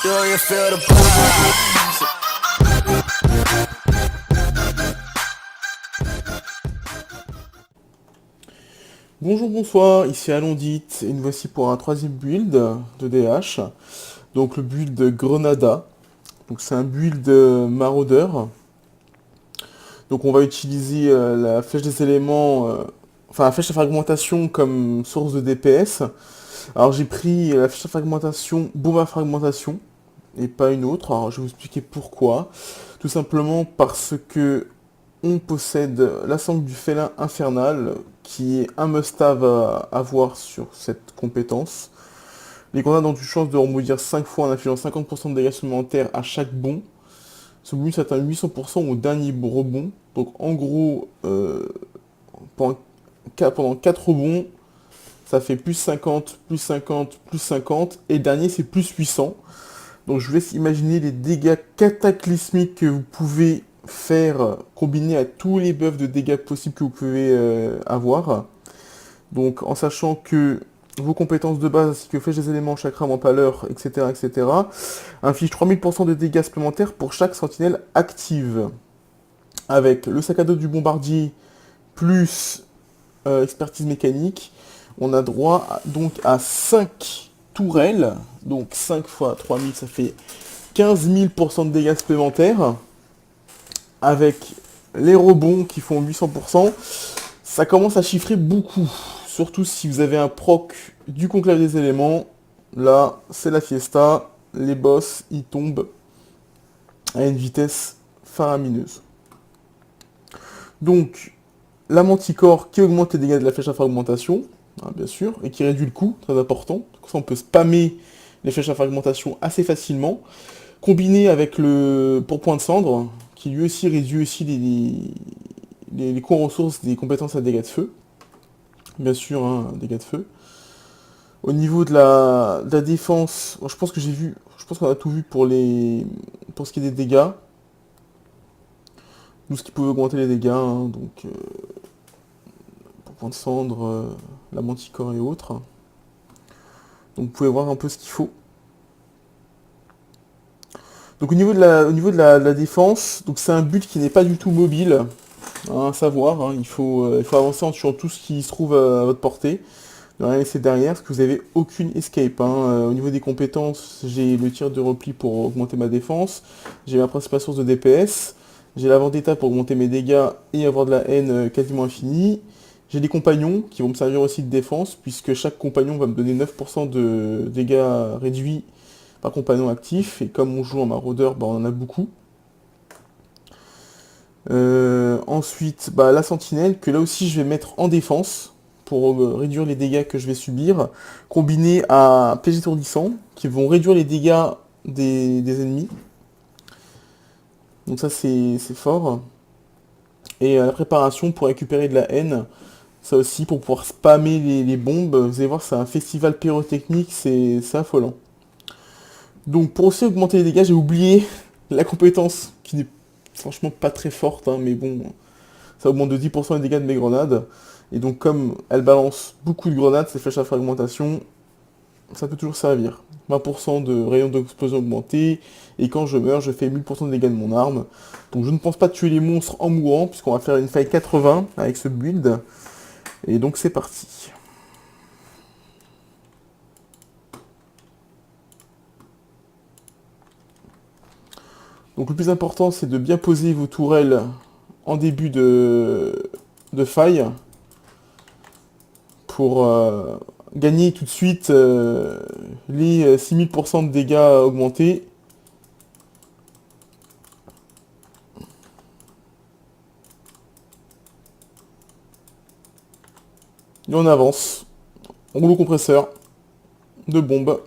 Do you feel the vibes? Bonjour, bonsoir, ici Alondit, et nous voici pour un troisième build de DH. Donc le build Grenada. Donc c'est un build maraudeur. Donc on va utiliser la flèche des éléments, enfin la flèche à fragmentation comme source de DPS. Alors j'ai pris la flèche à fragmentation, bombe à fragmentation, et pas une autre. Alors je vais vous expliquer pourquoi. Tout simplement parce que on possède la sangle du félin infernal, qui est un must-have à avoir sur cette compétence. Les grenades ont une chance de rebondir 5 fois en infligeant 50% de dégâts supplémentaires à chaque bond. Ce bonus atteint 800% au dernier rebond. Donc en gros, pendant 4 rebonds, ça fait plus 50, plus 50, plus 50. Et le dernier, c'est plus 800. Donc je vous laisse imaginer les dégâts cataclysmiques que vous pouvez faire combinés à tous les buffs de dégâts possibles que vous pouvez avoir. Donc en sachant que vos compétences de base ainsi que flèche des éléments, chakra, empaleur, etc., etc., infligent 3000% de dégâts supplémentaires pour chaque sentinelle active. Avec le sac à dos du bombardier plus expertise mécanique, on a droit donc à 5 tourelles. Donc 5 fois 3000, ça fait 15 000% de dégâts supplémentaires. Avec les rebonds qui font 800%, ça commence à chiffrer beaucoup. Surtout si vous avez un proc du conclave des éléments. Là, c'est la fiesta. Les boss, ils tombent à une vitesse faramineuse. Donc, la manticore qui augmente les dégâts de la flèche à fragmentation, hein, bien sûr, et qui réduit le coût, très important. Comme ça, on peut spammer les flèches à fragmentation assez facilement. Combiné avec le pourpoint de cendre, qui lui aussi réduit aussi les coûts en ressources des compétences à dégâts de feu. Bien sûr, hein, dégâts de feu. Au niveau de la défense, bon, je pense qu'on a tout vu pour ce qui est des dégâts. Tout ce qui pouvait augmenter les dégâts, hein, donc pourpoint de cendre, la manticore et autres. Donc vous pouvez voir un peu ce qu'il faut. Donc au niveau de la défense, donc c'est un but qui n'est pas du tout mobile, hein, à savoir, hein, il faut avancer en tuant tout ce qui se trouve à votre portée, ne rien laisser derrière, parce que vous n'avez aucune escape, hein. Au niveau des compétences, j'ai le tir de repli pour augmenter ma défense, j'ai ma principale source de DPS, j'ai la vendetta pour augmenter mes dégâts et avoir de la haine quasiment infinie, j'ai des compagnons qui vont me servir aussi de défense, puisque chaque compagnon va me donner 9% de dégâts réduits par compagnon actif, et comme on joue en maraudeur, bah, on en a beaucoup. Ensuite, bah, la sentinelle, que là aussi je vais mettre en défense, pour réduire les dégâts que je vais subir, combiné à piège étourdissant, qui vont réduire les dégâts des ennemis. Donc ça c'est fort. Et la préparation pour récupérer de la haine, ça aussi pour pouvoir spammer les bombes. Vous allez voir, c'est un festival pyrotechnique, c'est affolant. Donc pour aussi augmenter les dégâts, j'ai oublié la compétence qui n'est franchement pas très forte, hein, mais bon, ça augmente de 10% les dégâts de mes grenades. Et donc comme elle balance beaucoup de grenades, ces flèches à fragmentation, ça peut toujours servir. 20% de rayon d'explosion augmenté, et quand je meurs, je fais 1000% de dégâts de mon arme. Donc je ne pense pas tuer les monstres en mourant, puisqu'on va faire une faille 80 avec ce build. Et donc c'est parti. Donc le plus important, c'est de bien poser vos tourelles en début de faille, pour gagner tout de suite les 6000% de dégâts augmentés. Et on avance. Rouleau compresseur de bombes.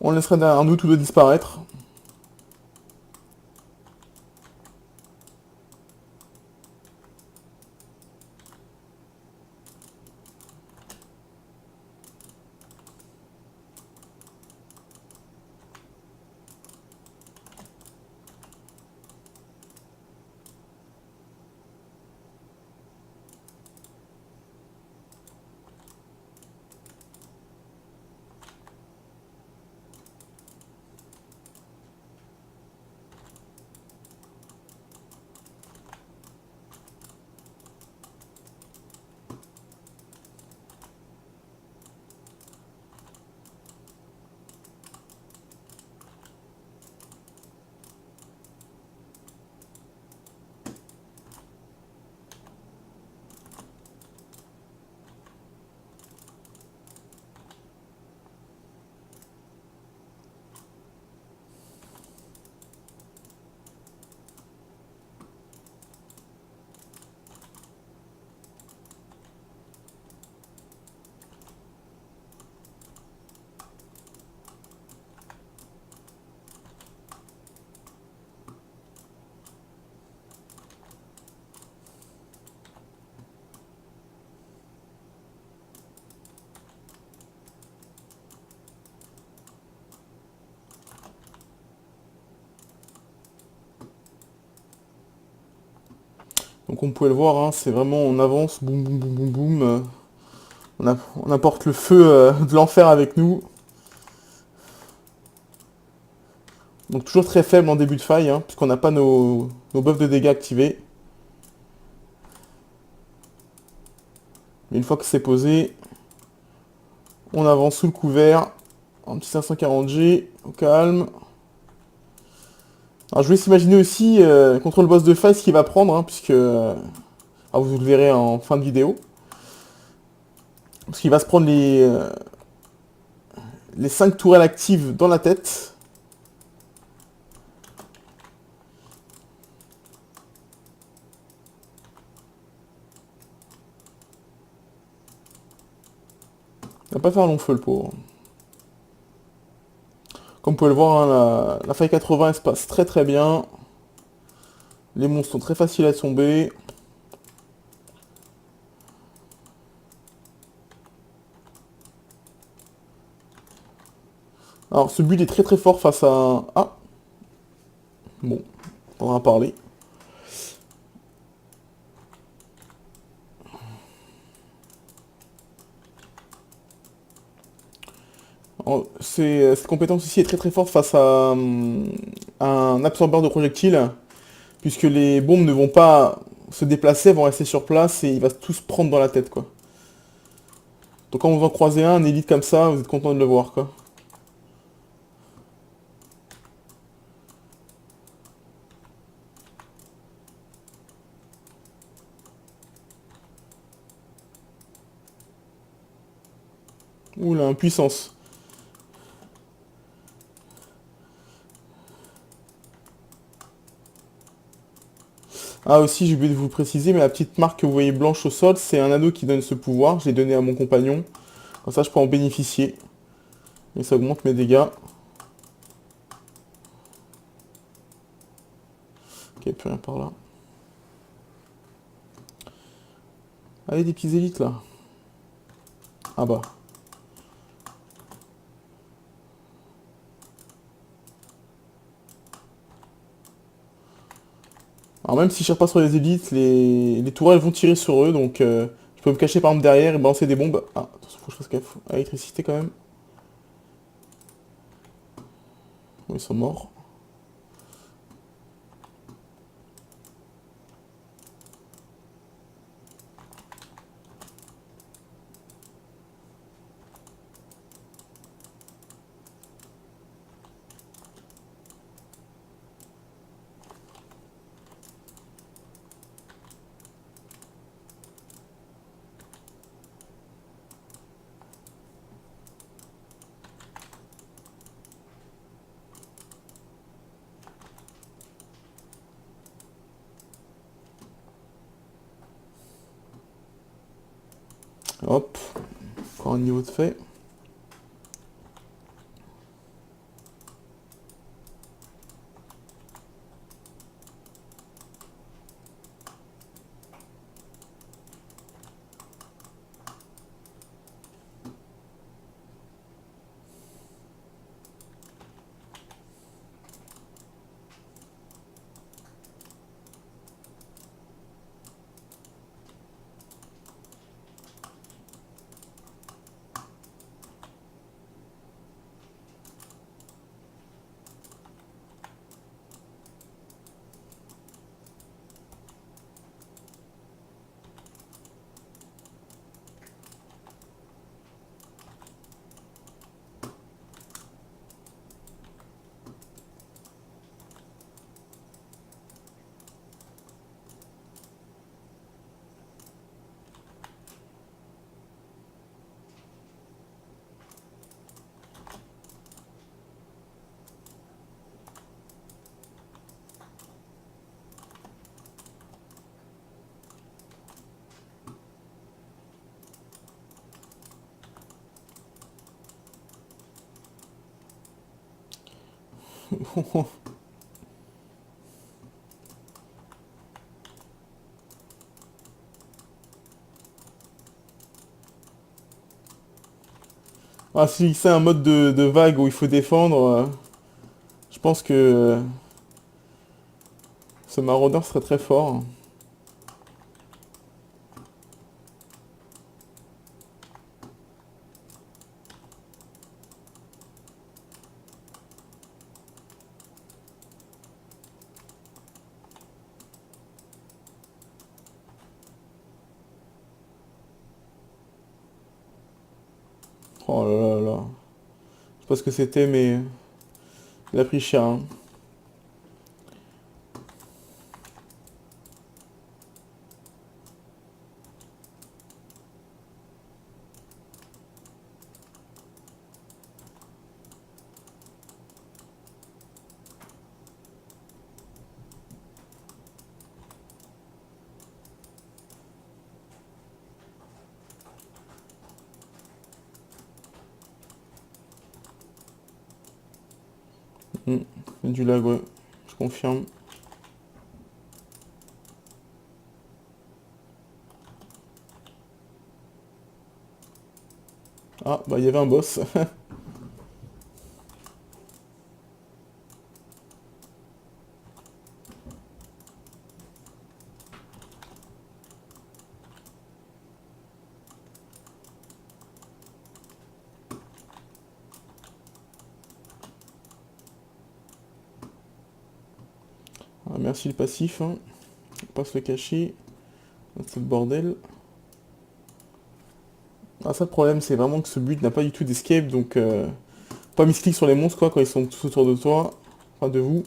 On laissera derrière nous, tout doit disparaître. Donc on pouvait le voir, hein, c'est vraiment on avance, boum boum boum boum boum. On apporte le feu de l'enfer avec nous. Donc toujours très faible en début de faille, hein, puisqu'on n'a pas nos buffs de dégâts activés. Mais une fois que c'est posé, on avance sous le couvert. Un petit 540G, au calme. Alors je vais s'imaginer aussi contre le boss de faille ce qu'il va prendre, hein, puisque... vous le verrez en fin de vidéo. Parce qu'il va se prendre les 5 tourelles actives dans la tête. Il va pas faire long feu le pauvre. Comme vous pouvez le voir, hein, la faille 80 elle se passe très très bien. Les monstres sont très faciles à tomber. Alors ce build est très très fort face à... Ah. Bon, on en a parlé. Cette compétence ici est très très forte face à un absorbeur de projectiles, puisque les bombes ne vont pas se déplacer, elles vont rester sur place et il va tous prendre dans la tête quoi. Donc quand vous en croisez un élite comme ça, vous êtes content de le voir quoi. Ouh là, impuissance. Ah aussi, j'ai oublié de vous le préciser, mais la petite marque que vous voyez blanche au sol, c'est un anneau qui donne ce pouvoir. Je l'ai donné à mon compagnon. Comme ça, je peux en bénéficier. Et ça augmente mes dégâts. Ok, plus rien par là. Allez, des petits élites là. Ah bah. Alors même si je tire pas sur les élites, les tourelles vont tirer sur eux, donc je peux me cacher par exemple derrière et balancer des bombes. Ah, attention, faut que je fasse gaffe à l'électricité quand même. Bon, ils sont morts. Hop, encore un niveau de fait. Ah, si c'est un mode de vague où il faut défendre, je pense que ce maraudeur serait très fort. Oh là là là. Je sais pas ce que c'était, mais il a pris cher, hein. Du lag, ouais. Je confirme. Ah, bah il y avait un boss. Ah, merci le passif, hein. On va pas se le cacher. C'est le bordel. Ah, ça le problème, c'est vraiment que ce but n'a pas du tout d'escape, donc pas misclic sur les monstres quoi quand ils sont tous autour de toi, enfin de vous.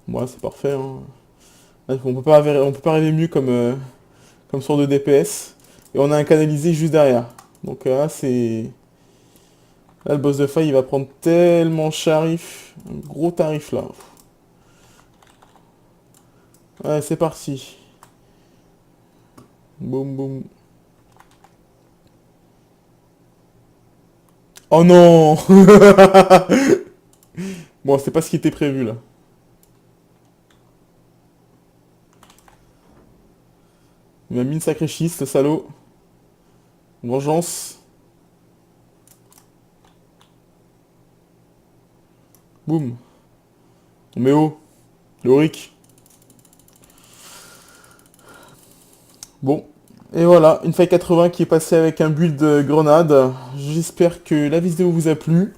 Voilà, c'est parfait, hein. Là, on peut pas rêver mieux comme sort de DPS. Et on a un canalisé juste derrière. Donc là, c'est... Là, le boss de faille, il va prendre tellement charif. Un gros tarif, là. Ouais, c'est parti. Boum, boum. Oh non. Bon, c'est pas ce qui était prévu, là. Il m'a mis une sacrée schiste, le salaud. Vengeance. Boum. Mais oh. Loric. Bon. Et voilà, une faille 80 qui est passée avec un build de grenade. J'espère que la vidéo vous a plu.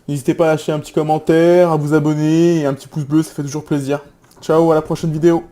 N'hésitez pas à lâcher un petit commentaire, à vous abonner et un petit pouce bleu, ça fait toujours plaisir. Ciao, à la prochaine vidéo.